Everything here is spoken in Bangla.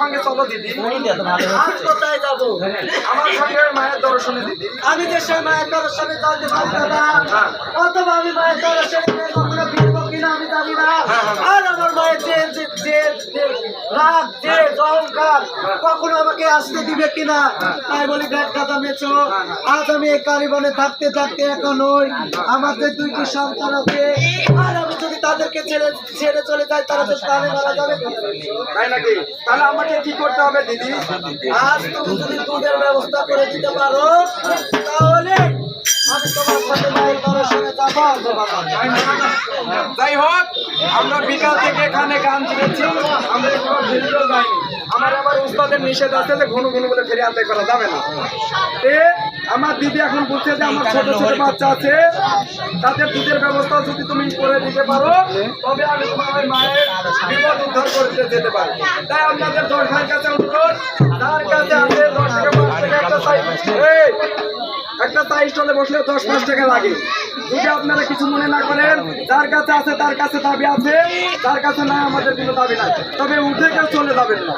সঙ্গে চলো দিদি। আর কোথায় যাবো? আমার সঙ্গে মায়ের দর্শনে দিদি। আমি যে সে মায়ের দর্শনে যাইতে পারি দাদা, অথবা আমি মায়ের দর্শনে কখনো ফিরবো কিনা আমি জানি না। আর আমার মায়ের যে রাগ, যে অহংকার, কখনো আমাকে আসতে দিবে কিনা। তাই বলি দেখ দাদা মেছো, আজ আমি এই কালীবনে থাকতে থাকতে একা নই, আমাদের দুইটি সন্তান আছে। আর আমি যদি তাদেরকে ছেড়ে চলে যাই, তারা তো প্রাণে মারা যাবে। তাই নাকি? তাহলে আমাকে কি করতে হবে দিদি? আজ তুমি যদি দুধের ব্যবস্থা করে দিতে পারো, তাহলে আমি তোমার সাথে মায়ের দর্শনে যাবো। যাই হোক, আমরা বিকাল থেকে এখানে গান জুড়েছি, আমরা একটু ফিরতেও যাইনি। আমার আবার উস্তাদের নিষেধ আছে যে ঘন ঘন বলে ফেরি আদায় করা যাবে না। আমার দিদি এখন বলছে যে আমার ছোট ছোট বাচ্চা আছে, তাদের দুধের ব্যবস্থা যদি তুমি করে দিতে পারো, তবে আমি তোমার ওই মায়ের বিপদ উদ্ধার করতে যেতে পারি। তাই আপনাদের 10 ভাইয়ের কাছে অনুরোধ, তার কাছে আছে 10 থেকে 5 টাকা একটা চা স্টলে বসলে 10-5 টাকা লাগে। যদি আপনারা কিছু মনে না করেন, যার কাছে আছে তার কাছে দাবি আছে, তার কাছে নাই আমাদের কোনো দাবি নাই। তবে উঠে কেউ চলে যাবেন না।